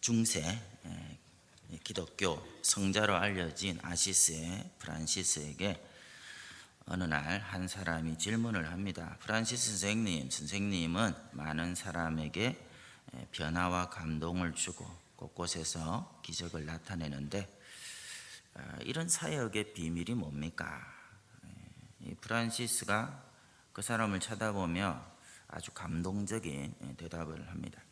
중세 기독교 성자로 알려진 아시스의 프란시스에게 어느 날 한 사람이 질문을 합니다. 프란시스 선생님은 많은 사람에게 변화와 감동을 주고 곳곳에서 기적을 나타내는데 이런 사역의 비밀이 뭡니까? 프란시스가 그 사람을 쳐다보며 아주 감동적인 대답을 합니다.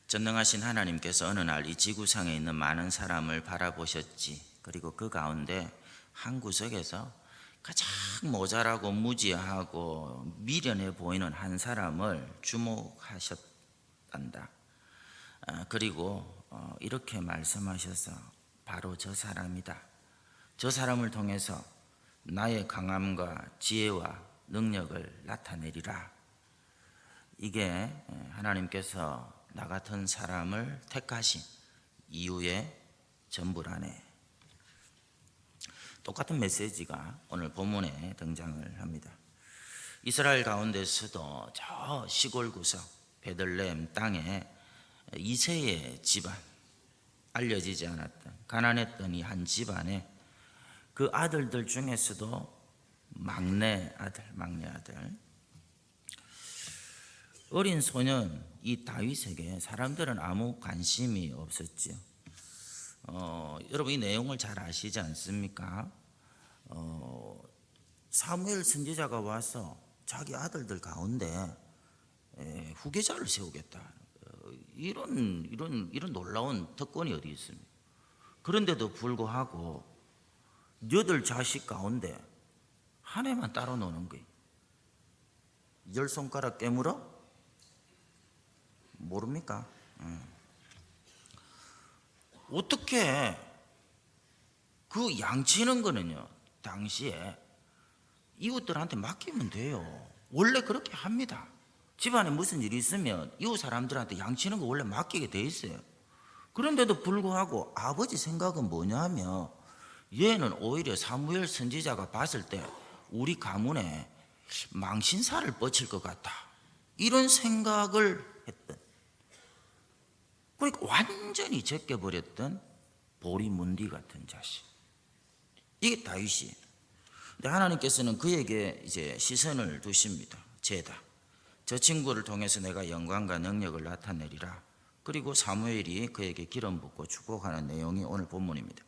전능하신 하나님께서 어느 날 이 지구상에 있는 많은 사람을 바라보셨지. 그리고 그 가운데 한 구석에서 가장 모자라고 무지하고 미련해 보이는 한 사람을 주목하셨단다. 그리고 이렇게 말씀하셔서 바로 저 사람이다. 저 사람을 통해서 나의 강함과 지혜와 능력을 나타내리라. 이게 하나님께서 나 같은 사람을 택하신 이유의 전부라네. 똑같은 메시지가 오늘 본문에 등장을 합니다. 이스라엘 가운데서도 저 시골 구석 베들레헴 땅에 이새의 집안, 알려지지 않았던 가난했던 이 한 집안에 그 아들들 중에서도 막내 아들 어린 소년 이 다윗에게 사람들은 아무 관심이 없었지요. 여러분 이 내용을 잘 아시지 않습니까? 사무엘 선지자가 와서 자기 아들들 가운데 후계자를 세우겠다. 이런 놀라운 특권이 어디 있습니까? 그런데도 불구하고 8 자식 가운데 한 해만 따로 노는 거예요. 10손가락 깨물어? 모릅니까? 어떻게 그 양치는 거는요, 당시에 이웃들한테 맡기면 돼요. 원래 그렇게 합니다. 집안에 무슨 일이 있으면 이웃 사람들한테 양치는 거 원래 맡기게 돼 있어요. 그런데도 불구하고 아버지 생각은 뭐냐 하면 얘는 오히려 사무엘 선지자가 봤을 때 우리 가문에 망신살을 뻗칠 것 같다, 이런 생각을 했던, 그러니까 완전히 제껴버렸던 보리문디 같은 자식, 이게 다윗이에요. 근데 하나님께서는 그에게 이제 시선을 두십니다. 쟤다, 저 친구를 통해서 내가 영광과 능력을 나타내리라. 그리고 사무엘이 그에게 기름 붓고 축복하는 내용이 오늘 본문입니다.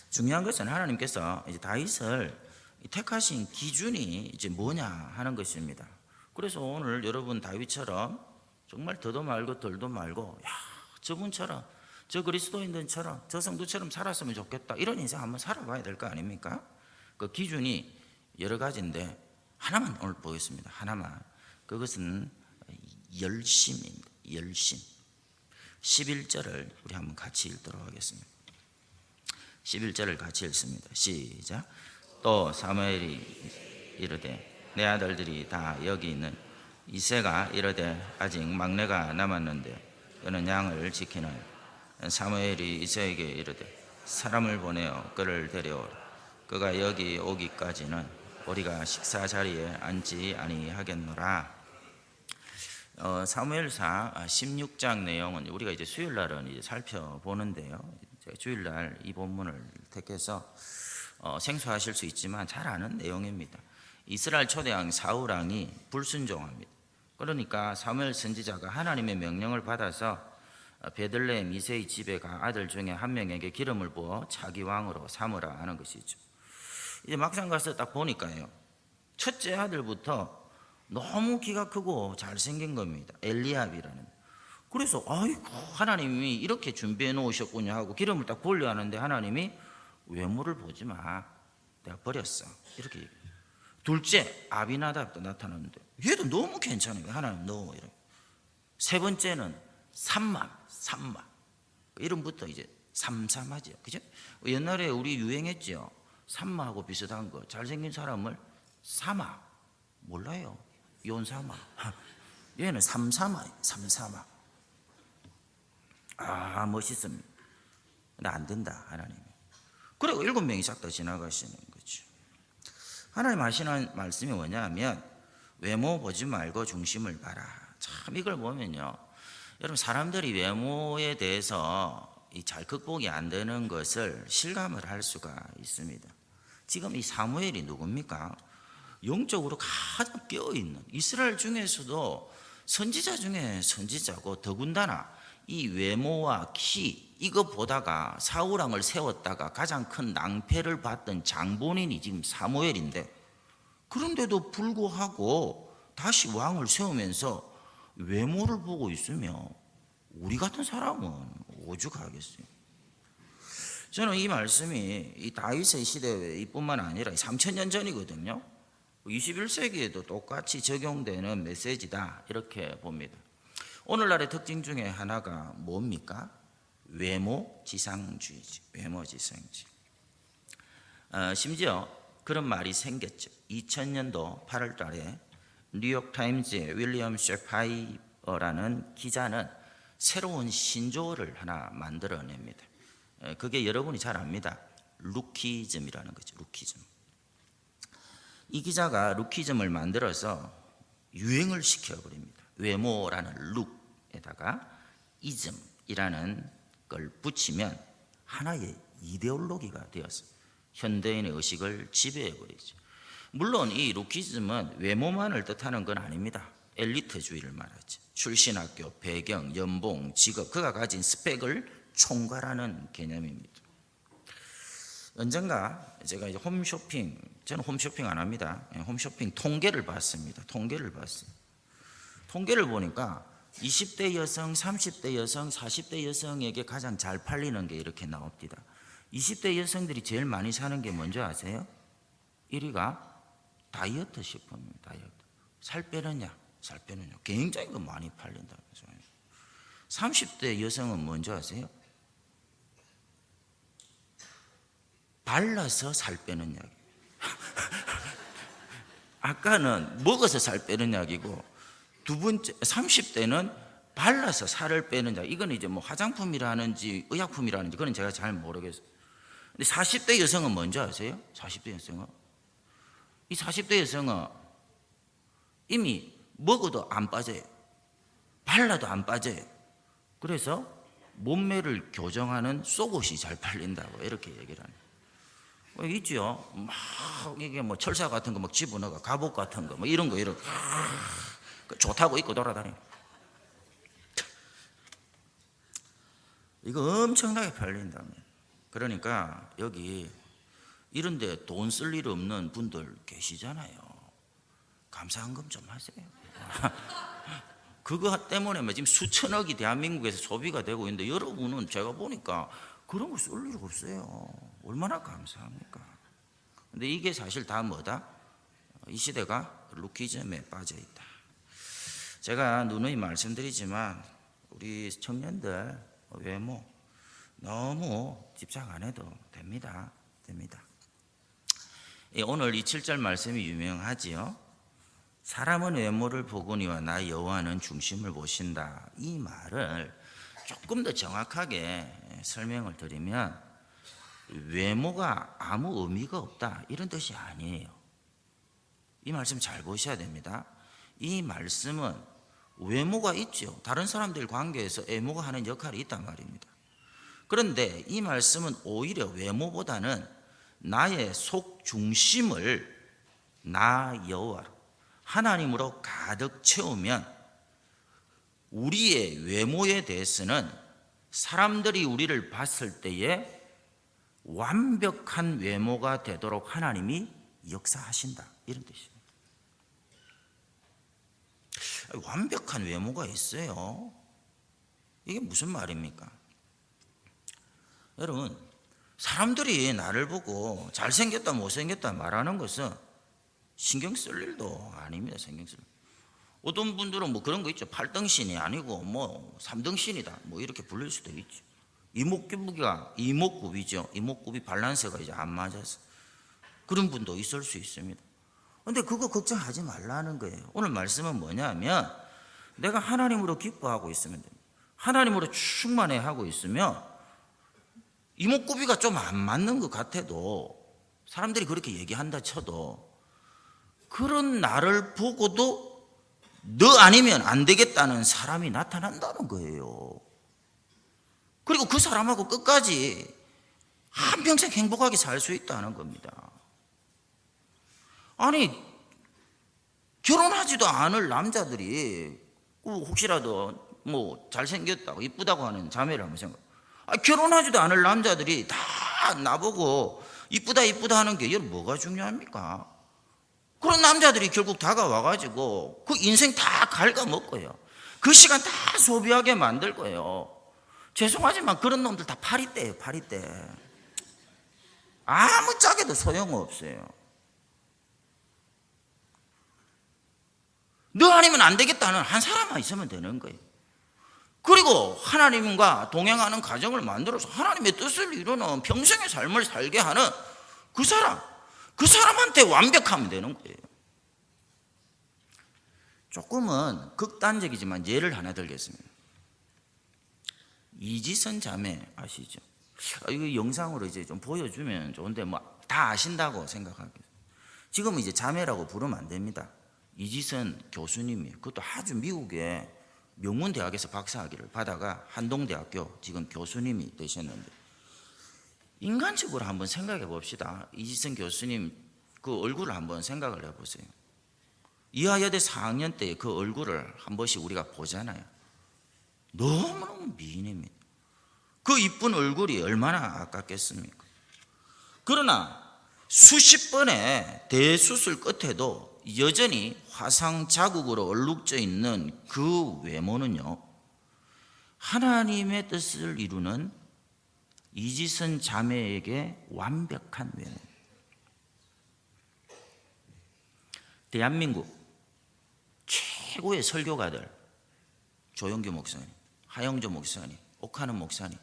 중요한 것은 하나님께서 이제 다윗을 택하신 기준이 이제 뭐냐 하는 것입니다. 그래서 오늘 여러분 다윗처럼 정말 더도 말고 덜도 말고, 야, 저분처럼, 저 그리스도인들처럼, 저 성도처럼 살았으면 좋겠다, 이런 인생 한번 살아봐야 될 거 아닙니까? 그 기준이 여러 가지인데 하나만 오늘 보겠습니다. 하나만. 그것은 열심입니다. 열심. 11절을 우리 한번 같이 읽도록 하겠습니다. 11절을 같이 읽습니다. 시작. 또 사무엘이 이르되 내 아들들이 다 여기 있는 이새가 이르되 아직 막내가 남았는데 그는 양을 지키나요? 사무엘이 이새에게 이르되 사람을 보내어 그를 데려오라. 그가 여기 오기까지는 우리가 식사 자리에 앉지 아니하겠노라. 사무엘사 16장 내용은 우리가 이제 수요일 날은 이제 살펴보는데요. 주일날 이 본문을 택해서 생소하실 수 있지만 잘 아는 내용입니다. 이스라엘 초대왕 사울왕이 불순종합니다. 그러니까 사무엘 선지자가 하나님의 명령을 받아서 베들레헴 이새의 집에 가 아들 중에 한 명에게 기름을 부어 차기 왕으로 삼으라 하는 것이죠. 이제 막상 가서 딱 보니까요, 첫째 아들부터 너무 키가 크고 잘생긴 겁니다. 엘리압이라는. 그래서 아이고, 하나님이 이렇게 준비해 놓으셨군요 하고 기름을 딱 부으려 하는데 하나님이 외모를 보지 마, 내가 버렸어, 이렇게 얘기해요. 둘째 아비나답도 나타났는데 얘도 너무 괜찮아요. 하나님 너무 이렇게. 세 번째는 삼마 이름부터 이제 삼삼하죠, 그죠? 옛날에 우리 유행했죠. 삼마하고 비슷한 거, 잘생긴 사람을 사마, 몰라요? 연사마. 얘는 삼사마예요. 삼사마. 아, 멋있습니다. 근데 안 된다, 하나님이. 그리고 7명이 싹 다 지나가시는 거죠. 하나님 하시는 말씀이 뭐냐 하면 외모 보지 말고 중심을 봐라. 참 이걸 보면요, 여러분, 사람들이 외모에 대해서 잘 극복이 안 되는 것을 실감을 할 수가 있습니다. 지금 이 사무엘이 누굽니까? 영적으로 가장 깨어있는 이스라엘 중에서도 선지자 중에 선지자고, 더군다나 이 외모와 키 이거 보다가 사울왕을 세웠다가 가장 큰 낭패를 봤던 장본인이 지금 사무엘인데, 그런데도 불구하고 다시 왕을 세우면서 외모를 보고 있으며 우리 같은 사람은 오죽하겠어요. 저는 이 말씀이 이 다윗의 시대뿐만 아니라 3000년 전이거든요. 21세기에도 똑같이 적용되는 메시지다 이렇게 봅니다. 오늘날의 특징 중에 하나가 뭡니까? 외모지상주의지. 외모지상주의. 심지어 그런 말이 생겼죠. 2000년도 8월 달에 뉴욕타임즈의 윌리엄 셰파이어라는 기자는 새로운 신조어를 하나 만들어냅니다. 그게 여러분이 잘 압니다. 루키즘이라는 거죠. 루키즘. 이 기자가 루키즘을 만들어서 유행을 시켜버립니다. 외모라는 룩에다가 이즘이라는 걸 붙이면 하나의 이데올로기가 되어서 현대인의 의식을 지배해버리죠. 물론 이 루키즘은 외모만을 뜻하는 건 아닙니다. 엘리트주의를 말하지. 출신 학교, 배경, 연봉, 직업, 그가 가진 스펙을 총괄하는 개념입니다. 언젠가 제가 이제 홈쇼핑, 저는 홈쇼핑 안 합니다. 홈쇼핑 통계를 봤습니다. 통계를 보니까 20대 여성, 30대 여성, 40대 여성에게 가장 잘 팔리는 게 이렇게 나옵니다. 20대 여성들이 제일 많이 사는 게 뭔지 아세요? 1위가 다이어트 식품입니다. 다이어트. 살 빼느냐, 살 빼느냐. 굉장히 많이 팔린다면서요. 30대 여성은 뭔지 아세요? 발라서 살 빼는 약. 아까는 먹어서 살 빼는 약이고, 두 번째 30대는 발라서 살을 빼는 약. 이건 이제 뭐 화장품이라는지 의약품이라는지 그건 제가 잘 모르겠어요. 근데 40대 여성은 뭔지 아세요? 40대 여성은 이 40대 여성은 이미 먹어도 안 빠져요. 발라도 안 빠져요. 그래서 몸매를 교정하는 속옷이 잘 팔린다고 이렇게 얘기를 하네요. 있죠. 막 이게 뭐 철사 같은 거 막 집어넣어, 갑옷 같은 거 뭐 이런 거 이렇게 좋다고 입고 돌아다녀. 이거 엄청나게 팔린다면. 그러니까 여기 이런데 돈 쓸 일 없는 분들 계시잖아요. 감사한금 좀 하세요. 그거 때문에 지금 수천억이 대한민국에서 소비가 되고 있는데, 여러분은 제가 보니까 그런 거 쓸 일 없어요. 얼마나 감사합니까? 근데 이게 사실 다 뭐다? 이 시대가 루키즘에 빠져 있다. 제가 누누이 말씀드리지만 우리 청년들 외모 너무 집착 안 해도 됩니다. 오늘 이 7절 말씀이 유명하지요. 사람은 외모를 보거니와 나 여호와는 중심을 보신다. 이 말을 조금 더 정확하게 설명을 드리면, 외모가 아무 의미가 없다 이런 뜻이 아니에요. 이 말씀 잘 보셔야 됩니다. 이 말씀은 외모가 있죠. 다른 사람들 관계에서 외모가 하는 역할이 있단 말입니다. 그런데 이 말씀은 오히려 외모보다는 나의 속 중심을 나 여호와로 하나님으로 가득 채우면 우리의 외모에 대해서는 사람들이 우리를 봤을 때에 완벽한 외모가 되도록 하나님이 역사하신다 이런 뜻입니다. 완벽한 외모가 있어요. 이게 무슨 말입니까? 여러분, 사람들이 나를 보고 잘생겼다 못생겼다 말하는 것은 신경 쓸 일도 아닙니다. 신경 쓸 일. 어떤 분들은 뭐 그런 거 있죠. 8등신이 아니고 뭐 3등신이다 뭐 이렇게 불릴 수도 있죠. 이목구비죠. 이목구비 밸런스가 이제 안 맞아서 그런 분도 있을 수 있습니다. 근데 그거 걱정하지 말라는 거예요. 오늘 말씀은 뭐냐면, 내가 하나님으로 기뻐하고 있으면 됩니다. 하나님으로 충만해 하고 있으면 이목구비가 좀 안 맞는 것 같아도, 사람들이 그렇게 얘기한다 쳐도, 그런 나를 보고도 너 아니면 안 되겠다는 사람이 나타난다는 거예요. 그리고 그 사람하고 끝까지 한평생 행복하게 살 수 있다는 겁니다. 아니, 결혼하지도 않을 남자들이 혹시라도 뭐 잘생겼다고 이쁘다고 하는 자매를 한번 생각. 결혼하지도 않을 남자들이 다 나보고 이쁘다 이쁘다 하는 게 여러분 뭐가 중요합니까? 그런 남자들이 결국 다가와가지고 그 인생 다 갉아먹고요. 그 시간 다 소비하게 만들 거예요. 죄송하지만 그런 놈들 다 파리떼예요, 파리떼. 아무 짝에도 소용없어요. 너 아니면 안 되겠다는 한 사람만 있으면 되는 거예요. 그리고 하나님과 동행하는 가정을 만들어서 하나님의 뜻을 이루는 평생의 삶을 살게 하는 그 사람한테 완벽하면 되는 거예요. 조금은 극단적이지만 예를 하나 들겠습니다. 이지선 자매 아시죠? 이거 영상으로 이제 좀 보여주면 좋은데 뭐 다 아신다고 생각하겠어요. 지금 이제 자매라고 부르면 안 됩니다. 이지선 교수님이 그것도 아주 미국의 명문대학에서 박사학위를 받아가 한동대학교 지금 교수님이 되셨는데, 인간적으로 한번 생각해 봅시다. 이지선 교수님 그 얼굴을 한번 생각을 해보세요. 이화여대 4학년 때 그 얼굴을 한 번씩 우리가 보잖아요. 너무너무 미인입니다. 그 이쁜 얼굴이 얼마나 아깝겠습니까? 그러나 수십 번의 대수술 끝에도 여전히 화상 자국으로 얼룩져 있는 그 외모는요, 하나님의 뜻을 이루는 이지선 자매에게 완벽한 외모. 대한민국 최고의 설교가들, 조영규 목사님, 하영조 목사님, 오카는 목사님,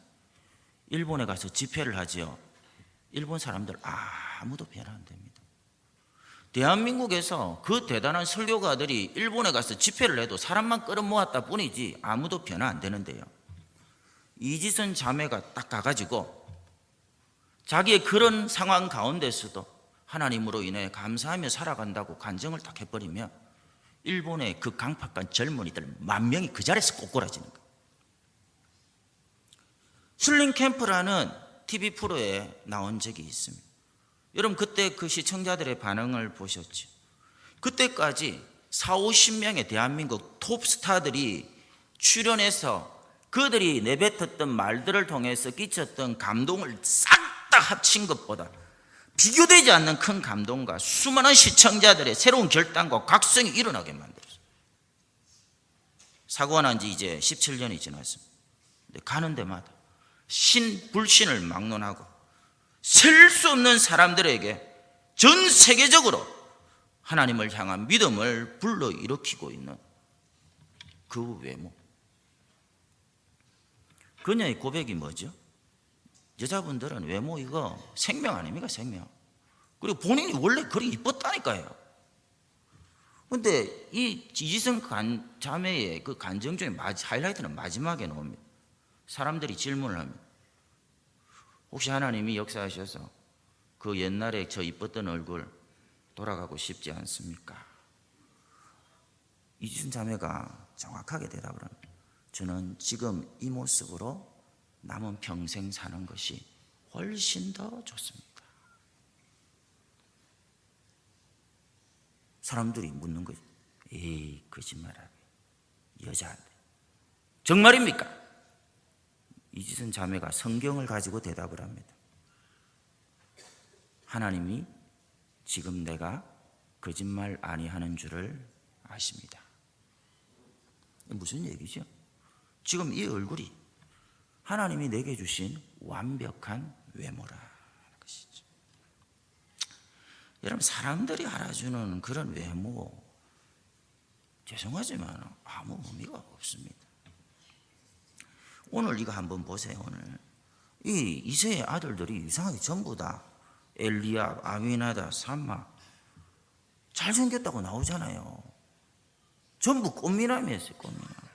일본에 가서 집회를 하지요. 일본 사람들 아무도 변화 안 됩니다. 대한민국에서 그 대단한 설교가들이 일본에 가서 집회를 해도 사람만 끌어모았다 뿐이지 아무도 변화 안 되는데요, 이지선 자매가 딱 가가지고 자기의 그런 상황 가운데서도 하나님으로 인해 감사하며 살아간다고 간증을 딱 해버리면 일본의 그 강팍한 젊은이들 10,000명이 그 자리에서 꼬꾸라지는 거예요. 슬링 캠프라는 TV 프로에 나온 적이 있습니다. 여러분 그때 그 시청자들의 반응을 보셨죠? 그때까지 40-50명의 대한민국 톱스타들이 출연해서 그들이 내뱉었던 말들을 통해서 끼쳤던 감동을 싹 다 합친 것보다 비교되지 않는 큰 감동과 수많은 시청자들의 새로운 결단과 각성이 일어나게 만들었어요. 사고가 난 지 이제 17년이 지났습니다. 근데 가는 데마다 불신을 막론하고 셀 수 없는 사람들에게 전 세계적으로 하나님을 향한 믿음을 불러일으키고 있는 그 외모. 그녀의 고백이 뭐죠? 여자분들은 외모 이거 생명 아닙니까? 생명. 그리고 본인이 원래 그리 이뻤다니까요. 근데 이 이지선 자매의 그 간증 중에 하이라이트는 마지막에 나옵니다. 사람들이 질문을 합니다. 혹시 하나님이 역사하셔서 그 옛날에 저 이뻤던 얼굴 돌아가고 싶지 않습니까? 이지선 자매가 정확하게 대답을 합니다. 저는 지금 이 모습으로 남은 평생 사는 것이 훨씬 더 좋습니다. 사람들이 묻는 거죠. 에이, 거짓말하게. 여자한테. 정말입니까? 이지선 자매가 성경을 가지고 대답을 합니다. 하나님이 지금 내가 거짓말 아니하는 줄을 아십니다. 무슨 얘기죠? 지금 이 얼굴이 하나님이 내게 주신 완벽한 외모라는 것이죠. 여러분, 사람들이 알아주는 그런 외모, 죄송하지만 아무 의미가 없습니다. 오늘 이거 한번 보세요. 오늘 이 이새의 아들들이 이상하게 전부 다 엘리압, 아미나답, 삼마 잘생겼다고 나오잖아요. 전부 꽃미남이었어요. 꽃미남.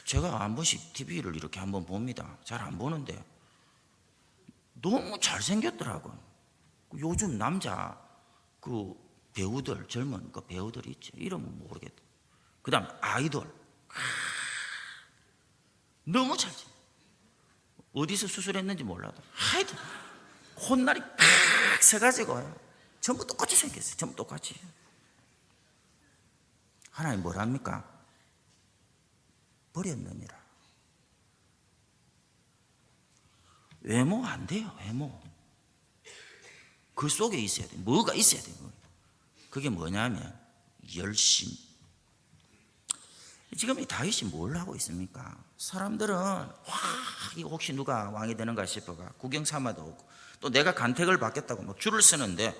제가 한 번씩 TV를 이렇게 한번 봅니다. 잘 안 보는데 너무 잘생겼더라고요. 요즘 남자 그 배우들, 젊은 그 배우들 있죠. 이름은 모르겠다. 그 다음 아이돌. 너무 잘 지. 어디서 수술했는지 몰라도 하여튼 콧날이 팍 서가지고 전부 똑같이 생겼어요. 전부 똑같이. 하나님 뭐랍니까? 버렸느니라. 외모 안 돼요. 외모. 그 속에 있어야 돼. 뭐가 있어야 돼. 그게 뭐냐면 열심. 지금 이 다윗이 뭘 하고 있습니까? 사람들은 이거 혹시 누가 왕이 되는가 싶어가 구경 삼아도 오고 또 내가 간택을 받겠다고 막 줄을 서는데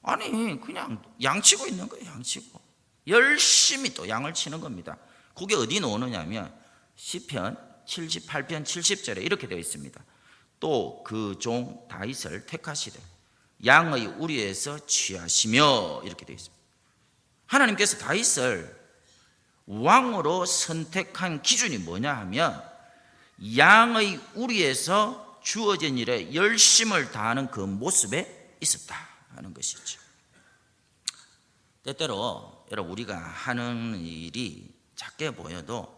아니 그냥 양치고 있는 거예요. 양치고 열심히 또 양을 치는 겁니다. 그게 어디 나오느냐면 시편 78편 70절에 이렇게 되어 있습니다. 또 그 종 다윗을 택하시되 양의 우리에서 취하시며 이렇게 되어 있습니다. 하나님께서 다윗을 왕으로 선택한 기준이 뭐냐 하면 양의 우리에서 주어진 일에 열심을 다하는 그 모습에 있었다 하는 것이죠. 때때로 여러분 우리가 하는 일이 작게 보여도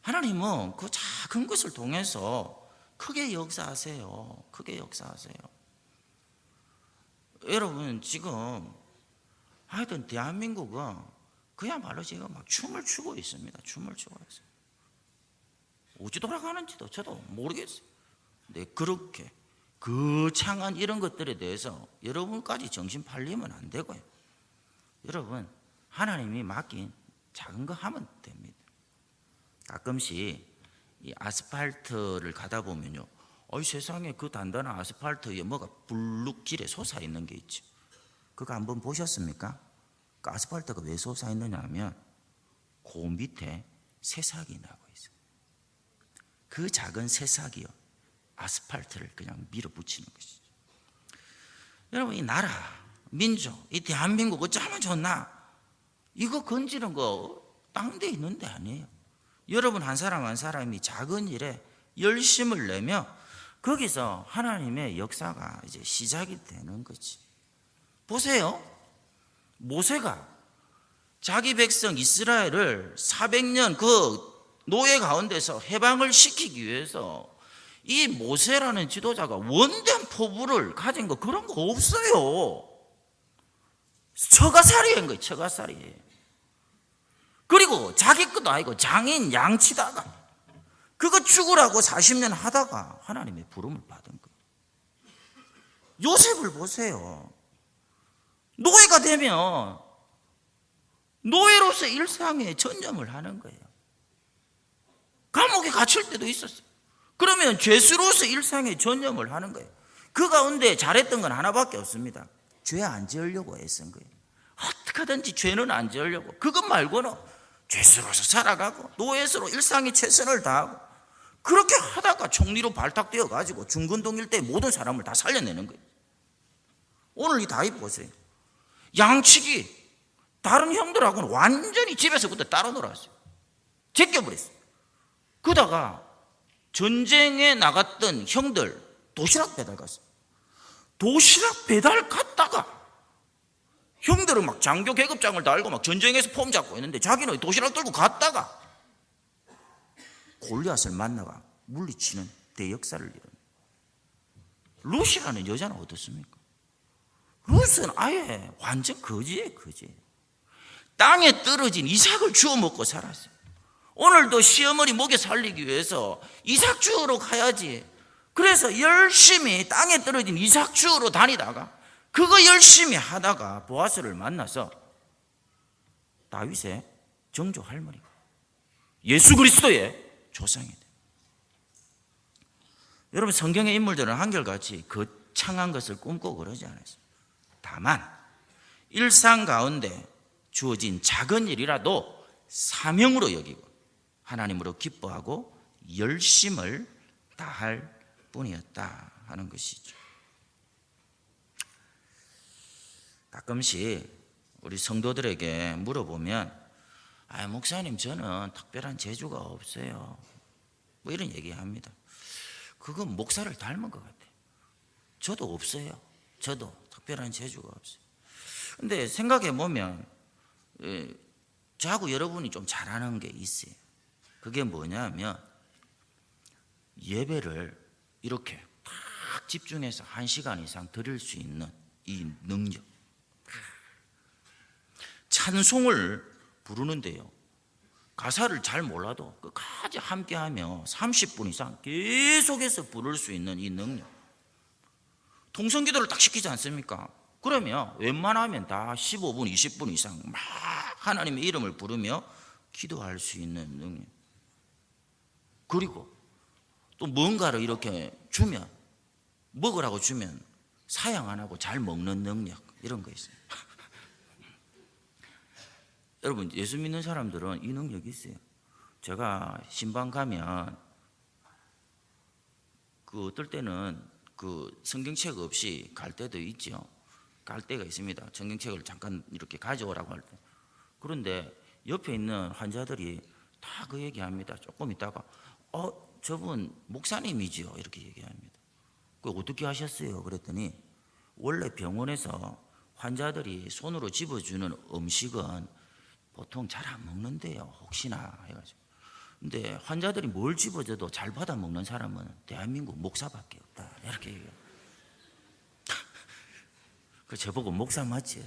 하나님은 그 작은 것을 통해서 크게 역사하세요. 크게 역사하세요. 여러분 지금 하여튼 대한민국은 그야말로 지금 막 춤을 추고 있습니다. 춤을 추고 있어요. 어찌 돌아가는지도 저도 모르겠어요. 근데 그렇게 거창한 이런 것들에 대해서 여러분까지 정신 팔리면 안 되고요. 여러분 하나님이 맡긴 작은 거 하면 됩니다. 가끔씩 이 아스팔트를 가다 보면요, 세상에 그 단단한 아스팔트에 뭐가 불룩질에 솟아 있는 게 있죠. 그거 한번 보셨습니까? 그 아스팔트가 왜 솟아 있느냐 하면 그 밑에 새싹이 나고 있어요. 그 작은 새싹이요, 아스팔트를 그냥 밀어붙이는 것이죠. 여러분 이 나라, 민족, 이 대한민국 어쩌면 좋나? 이거 건지는 거 딴 데 있는 데 아니에요. 여러분 한 사람 한 사람이 작은 일에 열심을 내며 거기서 하나님의 역사가 이제 시작이 되는 거지. 보세요. 모세가 자기 백성 이스라엘을 400년 그 노예 가운데서 해방을 시키기 위해서 이 모세라는 지도자가 원대한 포부를 가진 거 그런 거 없어요. 처가살이인 거예요. 처가살이에요. 그리고 자기 것도 아니고 장인 양치다가 그거 죽으라고 40년 하다가 하나님의 부름을 받은 거예요. 요셉을 보세요. 노예가 되면 노예로서 일상에 전념을 하는 거예요. 감옥에 갇힐 때도 있었어요. 그러면 죄수로서 일상에 전념을 하는 거예요. 그 가운데 잘했던 건 하나밖에 없습니다. 죄 안 지으려고 애쓴 거예요. 어떻게든지 죄는 안 지으려고. 그것 말고는 죄수로서 살아가고 노예스로 일상에 최선을 다하고 그렇게 하다가 총리로 발탁되어 가지고 중근동 일대 모든 사람을 다 살려내는 거예요. 오늘 이 다윗 보세요. 양치기 다른 형들하고는 완전히 집에서부터 따로 놀았어요. 제껴버렸어요. 그러다가 전쟁에 나갔던 형들 도시락 배달 갔어요. 도시락 배달 갔다가 형들은 막 장교 계급장을 달고 막 전쟁에서 폼 잡고 있는데 자기는 도시락 들고 갔다가 골리앗을 만나가 물리치는 대역사를 이룬. 룻이라는 여자는 어떻습니까? 룻은 아예 완전 거지예요. 거지. 땅에 떨어진 이삭을 주워 먹고 살았어요. 오늘도 시어머니 목에 살리기 위해서 이삭 주우러 가야지. 그래서 열심히 땅에 떨어진 이삭 주우러 다니다가 그거 열심히 하다가 보아스를 만나서 다윗의 정조 할머니가 예수 그리스도의 조상이 돼. 여러분 성경의 인물들은 한결같이 거창한 것을 꿈꾸고 그러지 않았어요. 다만 일상 가운데 주어진 작은 일이라도 사명으로 여기고 하나님으로 기뻐하고 열심을 다할 뿐이었다 하는 것이죠. 가끔씩 우리 성도들에게 물어보면 목사님 저는 특별한 재주가 없어요 뭐 이런 얘기합니다. 그건 목사를 닮은 것 같아요. 저도 없어요. 저도 특별한 재주가 없어요. 근데 생각해 보면 저하고 여러분이 좀 잘하는 게 있어요. 그게 뭐냐면 예배를 이렇게 딱 집중해서 1시간 이상 드릴 수 있는 이 능력. 찬송을 부르는데요, 가사를 잘 몰라도 끝까지 함께하며 30분 이상 계속해서 부를 수 있는 이 능력. 통성기도를 딱 시키지 않습니까? 그러면 웬만하면 다 15분, 20분 이상 막 하나님의 이름을 부르며 기도할 수 있는 능력. 그리고 또 뭔가를 이렇게 주면, 먹으라고 주면 사양 안 하고 잘 먹는 능력, 이런 거 있어요. 여러분, 예수 믿는 사람들은 이 능력이 있어요. 제가 신방 가면 어떨 때는 성경책 없이 갈 때도 있죠. 갈 때가 있습니다. 성경책을 잠깐 이렇게 가져오라고 할 때. 그런데 옆에 있는 환자들이 다 그 얘기합니다. 조금 있다가 저분 목사님이죠, 이렇게 얘기합니다. 그 어떻게 하셨어요? 그랬더니 원래 병원에서 환자들이 손으로 집어주는 음식은 보통 잘 안 먹는데요, 혹시나 해가지고. 근데 환자들이 뭘 집어줘도 잘 받아 먹는 사람은 대한민국 목사밖에 없다, 이렇게 얘기해요. 그 저보고 목사 맞지?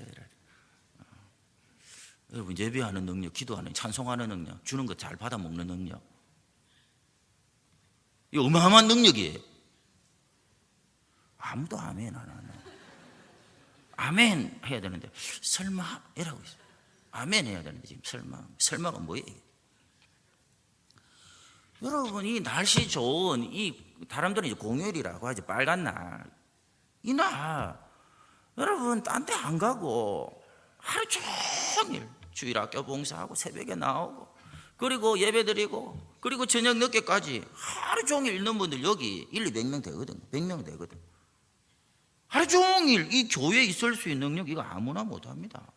여러분, 예배하는 능력, 기도하는, 찬송하는 능력, 주는 거 잘 받아 먹는 능력, 이 어마어마한 능력이에요. 아무도 아멘 안 하네. 아멘 해야 되는데 설마 이라고 있어요. 아멘 해야 되는데 지금 설마가 뭐예요? 여러분, 이 날씨 좋은 이 사람들은 이제 공휴일이라고 하죠, 빨간 날. 이날 여러분 딴 데 안 가고 하루 종일 주일학교 봉사하고 새벽에 나오고 그리고 예배드리고 그리고 저녁 늦게까지 하루 종일 있는 분들 여기 100명 되거든. 100명 되거든. 하루 종일 이 교회에 있을 수 있는 능력, 이거 아무나 못합니다.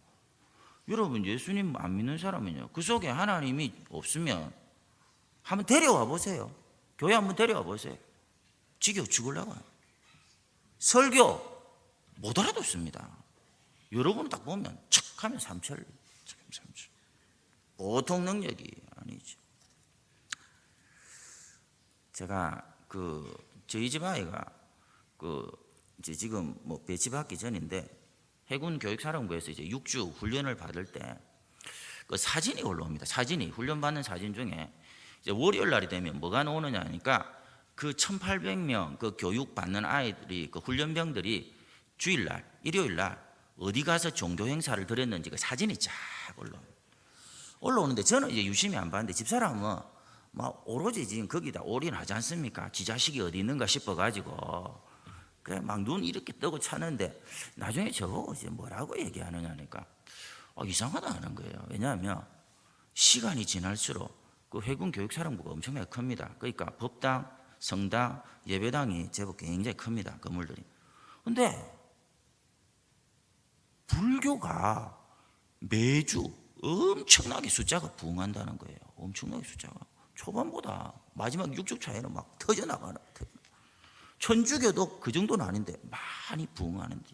여러분, 예수님 안 믿는 사람은요, 그 속에 하나님이 없으면 한번 데려와 보세요. 교회 한번 데려와 보세요. 지겨워 죽으려고. 설교 못 알아듣습니다. 여러분 딱 보면 척 하면 삼철. 보통 능력이 아니죠. 제가 저희 집 아이가 이제 지금 뭐 배치받기 전인데 해군 교육사령부에서 이제 6주 훈련을 받을 때 그 사진이 올라옵니다. 사진이 훈련 받는 사진 중에 이제 월요일 날이 되면 뭐가 나오느냐 하니까 그 1,800명 그 교육 받는 아이들이 그 훈련병들이 주일날, 일요일날 어디 가서 종교 행사를 드렸는지 그 사진이 쫙 올라오는데 저는 이제 유심히 안 봤는데 집사람은 막 오로지 지금 거기다 올인하지 않습니까? 지 자식이 어디 있는가 싶어가지고 그래 막 눈 이렇게 뜨고 차는데 나중에 저보고 이제 뭐라고 얘기하느냐니까 이상하다 하는 거예요. 왜냐하면 시간이 지날수록 그 해군 교육사령부가 엄청나게 큽니다. 그러니까 법당, 성당, 예배당이 제법 굉장히 큽니다. 건물들이. 근데 불교가 매주 엄청나게 숫자가 부흥한다는 거예요. 엄청나게 숫자가 초반보다 마지막 6주 차에는 막 터져나가는. 천주교도 그 정도는 아닌데 많이 부흥하는데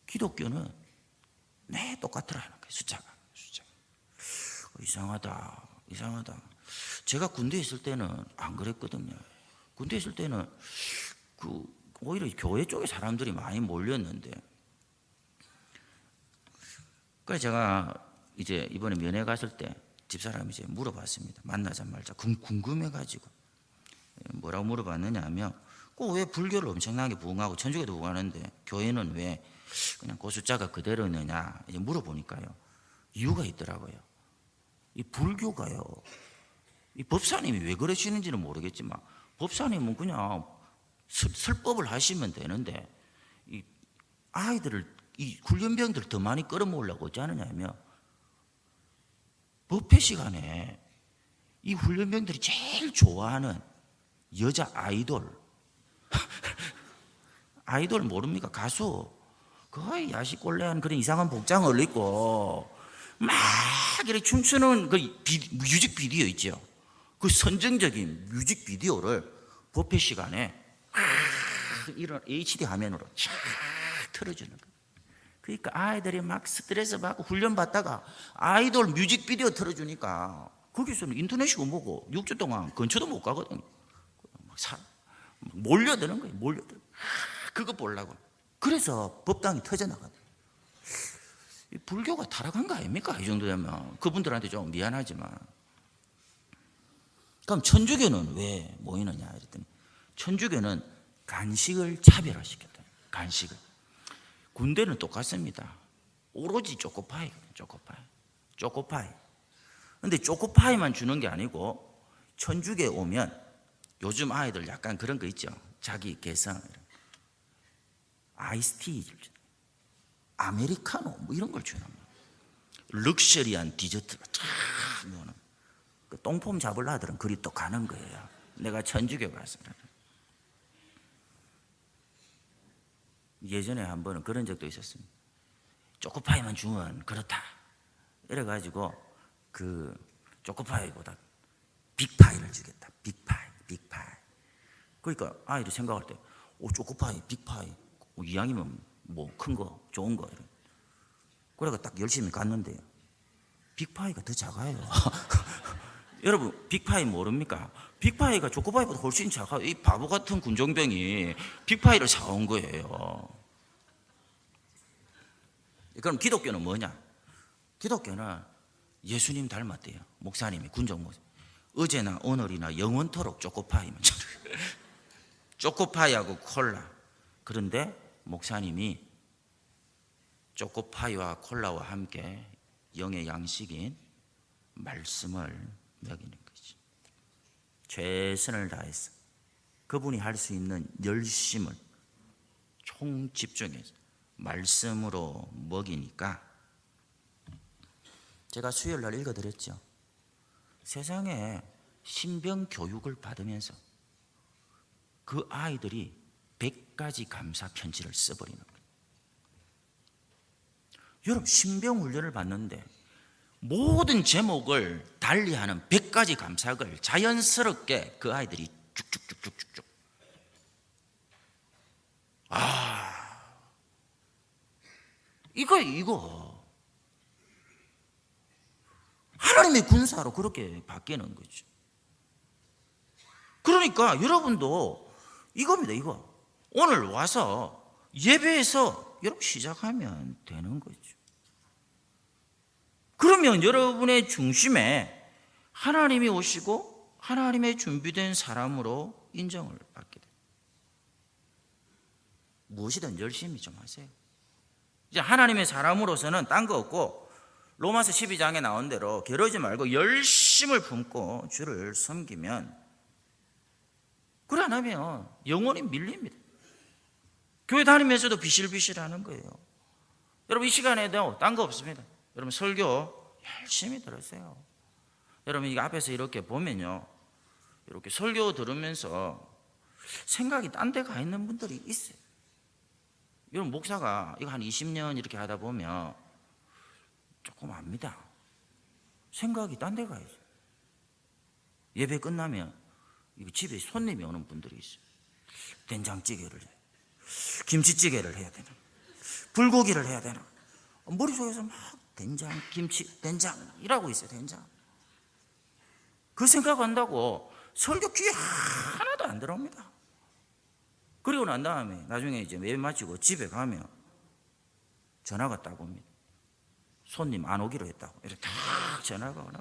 기독교는 똑같더라는 거예요. 숫자가. 이상하다. 제가 군대에 있을 때는 안 그랬거든요. 군대에 있을 때는 오히려 교회 쪽에 사람들이 많이 몰렸는데, 그래서 제가 이제 이번에 면회 갔을 때 집사람이 이제 물어봤습니다. 만나자 말자 궁금해가지고 뭐라고 물어봤느냐 하면 왜 불교를 엄청나게 부흥하고 천주교도 부흥하는데 교회는 왜 그냥 그 숫자가 그대로느냐 이제 물어보니까요, 이유가 있더라고요. 이 불교가요, 이 법사님이 왜 그러시는지는 모르겠지만 법사님은 그냥 설법을 하시면 되는데 이 아이들을, 이 훈련병들을 더 많이 끌어모으려고 어찌 하느냐 하면 법회 시간에 이 훈련병들이 제일 좋아하는 여자 아이돌 아이돌 모릅니까? 가수 거의 야식골레한 그런 이상한 복장을 입고 막 이렇게 춤추는 그 뮤직비디오 있죠. 그 선정적인 뮤직비디오를 법회 시간에 이런 HD 화면으로 쫙 틀어주는 거예요. 그러니까 아이들이 막 스트레스 받고 훈련 받다가 아이돌 뮤직비디오 틀어주니까 거기서는 인터넷이고 뭐고 6주 동안 근처도 못 가거든. 막 몰려드는 거예요. 몰려들. 그거 보려고. 그래서 법당이 터져나가요. 불교가 타락한 거 아닙니까? 이 정도 되면 그분들한테 좀 미안하지만. 그럼 천주교는 왜 모이느냐 이랬더니 천주교는 간식을 차별화시켰다. 간식을. 군대는 똑같습니다. 오로지 초코파이. 근데 초코파이만 주는 게 아니고 천주교에 오면 요즘 아이들 약간 그런 거 있죠. 자기 개성. 아이스티, 아메리카노 뭐 이런 걸 주는 거예요. 럭셔리한 디저트가 쫙 넣는. 그 똥폼 잡을 아들은 그리 또 가는 거예요. 내가 천주교 갔습니다. 예전에 한 번은 그런 적도 있었습니다. 초코파이만 주면 그렇다. 이래가지고 그 초코파이보다 빅파이를 주겠다. 빅파이. 그러니까 아이들이 생각할 때, 초코파이, 빅파이, 이왕이면 뭐 큰 거, 좋은 거. 그래가 딱 열심히 갔는데요. 빅파이가 더 작아요. 여러분, 빅파이 모릅니까? 빅파이가 초코파이보다 훨씬 작아요. 이 바보 같은 군종병이 빅파이를 사온 거예요. 그럼 기독교는 뭐냐? 기독교는 예수님 닮았대요. 목사님이, 군종 목사. 어제나 오늘이나 영원토록 초코파이만. 초코파이하고 콜라. 그런데 목사님이 초코파이와 콜라와 함께 영의 양식인 말씀을 먹이는 거지. 최선을 다해서 그분이 할 수 있는 열심을 총 집중해서 말씀으로 먹이니까 제가 수요일 날 읽어드렸죠. 세상에 신병 교육을 받으면서 그 아이들이 100가지 감사 편지를 써버리는 거예요. 여러분, 신병 훈련을 받는데 모든 제목을 달리하는 100가지 감사글 자연스럽게 그 아이들이 쭉쭉쭉쭉쭉. 이거 하나님의 군사로 그렇게 바뀌는 거죠. 그러니까 여러분도 이겁니다. 이거 오늘 와서 예배에서 여러분 시작하면 되는 거죠. 그러면 여러분의 중심에 하나님이 오시고 하나님의 준비된 사람으로 인정을 받게 돼요. 무엇이든 열심히 좀 하세요. 이제 하나님의 사람으로서는 딴 거 없고 로마서 12장에 나온 대로 게으르지 말고 열심을 품고 주를 섬기면, 그래 안 하면 영원히 밀립니다. 교회 다니면서도 비실비실하는 거예요. 여러분, 이 시간에도 딴 거 없습니다. 여러분, 설교 열심히 들으세요. 여러분, 이 앞에서 이렇게 보면요, 이렇게 설교 들으면서 생각이 딴 데 가 있는 분들이 있어요. 여러분, 목사가 이거 한 20년 이렇게 하다 보면 조금 압니다. 생각이 딴 데 가 있어요. 예배 끝나면 집에 손님이 오는 분들이 있어요. 된장찌개를 해, 김치찌개를 해야 되나, 불고기를 해야 되나, 머릿속에서 막 된장, 김치, 된장 이라고 있어요. 된장. 그 생각한다고 설교 귀에 하나도 안 들어옵니다. 그리고 난 다음에 나중에 이제 예배 마치고 집에 가면 전화가 딱 옵니다. 손님 안 오기로 했다고. 이렇게 딱 전화가 오나?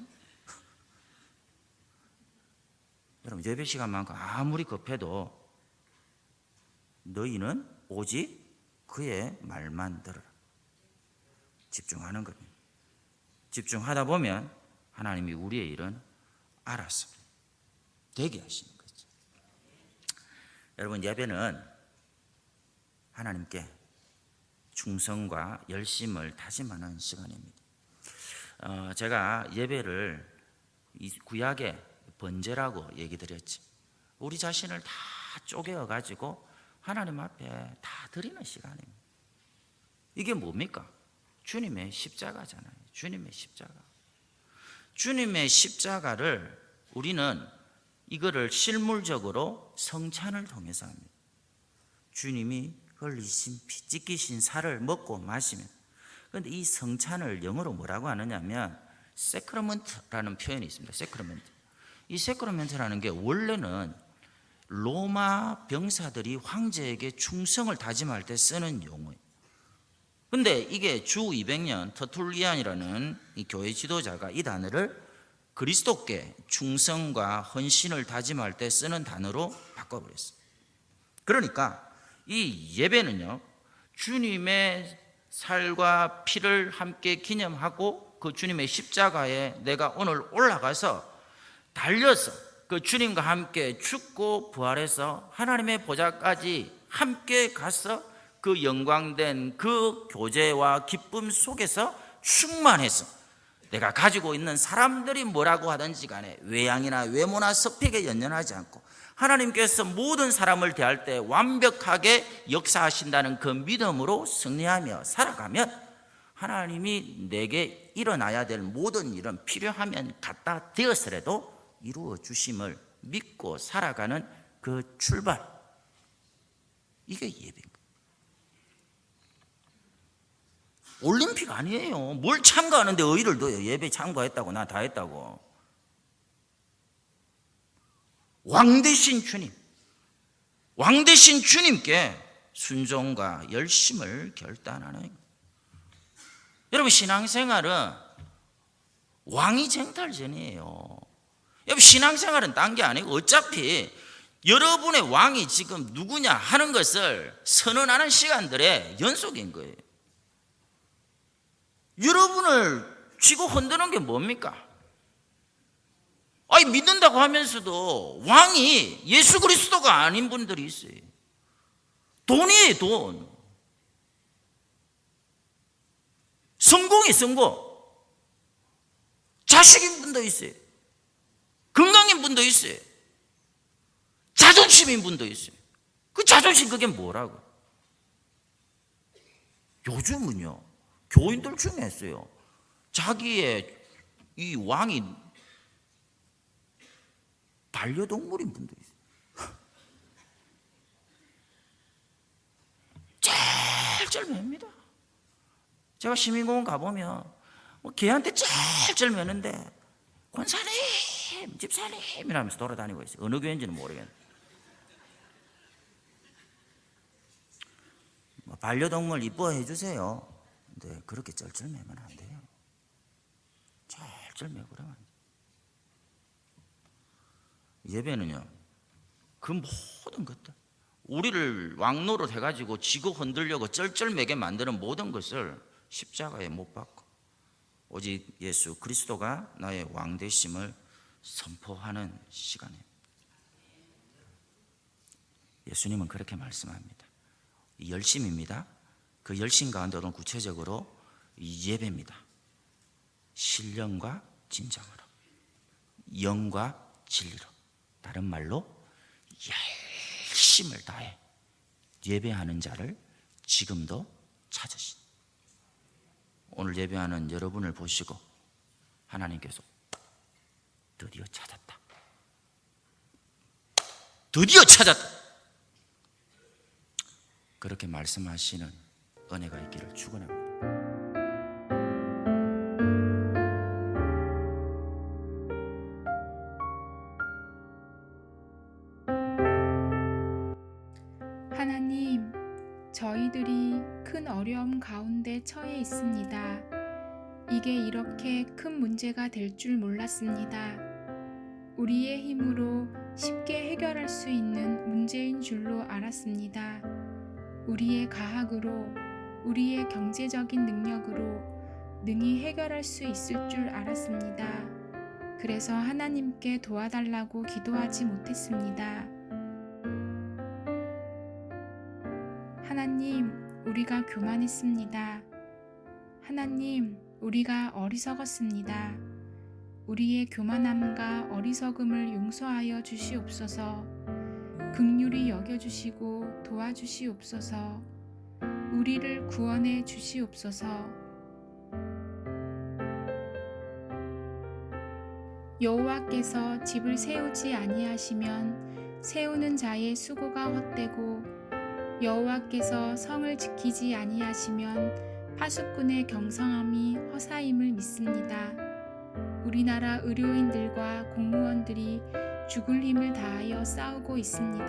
여러분, 예배 시간만큼 아무리 급해도 너희는 오직 그의 말만 들어라. 집중하는 겁니다. 집중하다 보면 하나님이 우리의 일은 알아서 되게 하시는 거죠. 여러분, 예배는 하나님께 충성과 열심을 다짐하는 시간입니다. 제가 예배를 이 구약의 번제라고 얘기 드렸지. 우리 자신을 다 쪼개어 가지고 하나님 앞에 다 드리는 시간입니다. 이게 뭡니까? 주님의 십자가잖아요. 주님의 십자가. 주님의 십자가를 우리는 이거를 실물적으로 성찬을 통해서 합니다. 주님이 흘리신 피, 찢기신 살을 먹고 마시면. 그런데 이 성찬을 영어로 뭐라고 하느냐면 세크라멘트라는 표현이 있습니다. 세크라멘트. 이 세크라멘트라는 게 원래는 로마 병사들이 황제에게 충성을 다짐할 때 쓰는 용어예요. 근데 이게 주 200년 터툴리안이라는 이 교회 지도자가 이 단어를 그리스도께 충성과 헌신을 다짐할 때 쓰는 단어로 바꿔버렸어요. 그러니까 이 예배는요, 주님의 살과 피를 함께 기념하고 그 주님의 십자가에 내가 오늘 올라가서 달려서 그 주님과 함께 죽고 부활해서 하나님의 보좌까지 함께 가서 그 영광된 그 교제와 기쁨 속에서 충만해서 내가 가지고 있는 사람들이 뭐라고 하든지 간에 외양이나 외모나 스펙에 연연하지 않고 하나님께서 모든 사람을 대할 때 완벽하게 역사하신다는 그 믿음으로 승리하며 살아가면 하나님이 내게 일어나야 될 모든 일은 필요하면 갖다 되었으라도 이루어 주심을 믿고 살아가는 그 출발, 이게 예배입니다. 올림픽 아니에요. 뭘 참가하는데 의의를 둬요. 예배 참가했다고 나 다 했다고. 왕 되신 주님, 왕 되신 주님께 순종과 열심을 결단하는 거예요. 여러분, 신앙생활은 왕이 쟁탈전이에요. 여러분, 신앙생활은 딴 게 아니고 어차피 여러분의 왕이 지금 누구냐 하는 것을 선언하는 시간들의 연속인 거예요. 여러분을 쥐고 흔드는 게 뭡니까? 아니, 믿는다고 하면서도 왕이 예수 그리스도가 아닌 분들이 있어요. 돈이에요, 돈. 성공이 성공. 자식인 분도 있어요. 건강인 분도 있어요. 자존심인 분도 있어요. 그 자존심 그게 뭐라고? 요즘은요, 교인들 중에 있어요. 자기의 이 왕이 반려동물인 분도 있어요. 짤짤 맵니다. 제가 시민공원 가보면 개한테 짤짤 매는데 권사님, 집사님 이러면서 돌아다니고 있어요. 어느 교회인지는 모르겠는데. 반려동물 이뻐해 주세요. 근데 그렇게 쩔쩔 매면 안 돼요. 쩔쩔 매고 그러면 안 돼요. 예배는요, 그 모든 것들, 우리를 왕노릇 해가지고 지고 흔들려고 쩔쩔매게 만드는 모든 것을 십자가에 못 박고 오직 예수 그리스도가 나의 왕 되심을 선포하는 시간입니다. 예수님은 그렇게 말씀합니다. 이 열심입니다. 그 열심 가운데 오늘 구체적으로 이 예배입니다. 신령과 진정으로, 영과 진리로, 다른 말로 열심을 다해 예배하는 자를 지금도 찾으신, 오늘 예배하는 여러분을 보시고 하나님께서 드디어 찾았다, 드디어 찾았다, 그렇게 말씀하시는 은혜가 있기를 축원합니다. 하나님, 저희들이 큰 어려움 가운데 처해 있습니다. 이게 이렇게 큰 문제가 될 줄 몰랐습니다. 우리의 힘으로 쉽게 해결할 수 있는 문제인 줄로 알았습니다. 우리의 가학으로, 우리의 경제적인 능력으로 능히 해결할 수 있을 줄 알았습니다. 그래서 하나님께 도와달라고 기도하지 못했습니다. 하나님, 우리가 교만했습니다. 하나님, 우리가 어리석었습니다. 우리의 교만함과 어리석음을 용서하여 주시옵소서. 긍휼히 여겨주시고 도와주시옵소서. 우리를 구원해 주시옵소서. 여호와께서 집을 세우지 아니하시면 세우는 자의 수고가 헛되고, 여호와께서 성을 지키지 아니하시면 파수꾼의 경성함이 허사임을 믿습니다. 우리나라 의료인들과 공무원들이 죽을 힘을 다하여 싸우고 있습니다.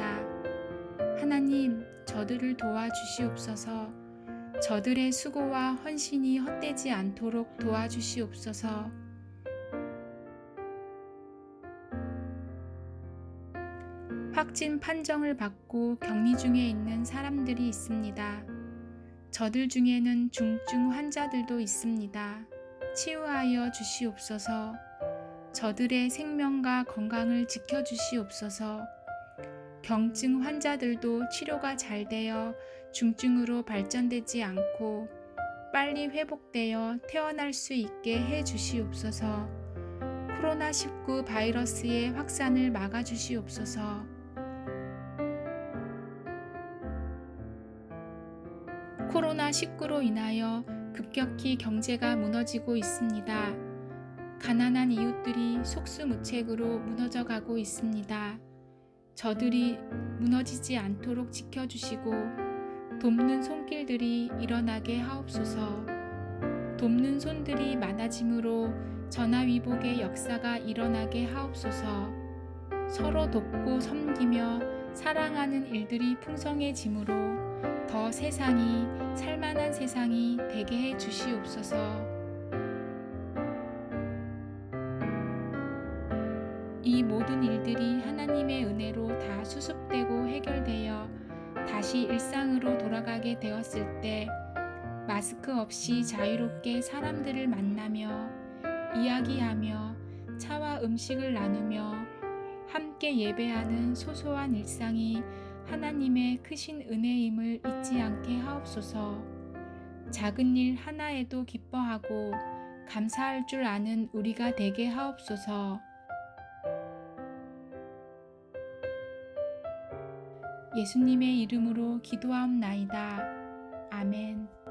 하나님, 저들을 도와주시옵소서. 저들의 수고와 헌신이 헛되지 않도록 도와주시옵소서. 확진 판정을 받고 격리 중에 있는 사람들이 있습니다. 저들 중에는 중증 환자들도 있습니다. 치유하여 주시옵소서. 저들의 생명과 건강을 지켜주시옵소서. 경증 환자들도 치료가 잘 되어 중증으로 발전되지 않고 빨리 회복되어 태어날 수 있게 해 주시옵소서. 코로나19 바이러스의 확산을 막아 주시옵소서. 코로나19로 인하여 급격히 경제가 무너지고 있습니다. 가난한 이웃들이 속수무책으로 무너져 가고 있습니다. 저들이 무너지지 않도록 지켜주시고 돕는 손길들이 일어나게 하옵소서. 돕는 손들이 많아짐으로 전화위복의 역사가 일어나게 하옵소서. 서로 돕고 섬기며 사랑하는 일들이 풍성해짐으로 더 세상이 살만한 세상이 되게 해 주시옵소서. 이 모든 일들이 하나님의 은혜로 다 수습되고 해결되어 다시 일상으로 돌아가게 되었을 때 마스크 없이 자유롭게 사람들을 만나며 이야기하며 차와 음식을 나누며 함께 예배하는 소소한 일상이 하나님의 크신 은혜임을 잊지 않게 하옵소서. 작은 일 하나에도 기뻐하고 감사할 줄 아는 우리가 되게 하옵소서. 예수님의 이름으로 기도하옵나이다. 아멘.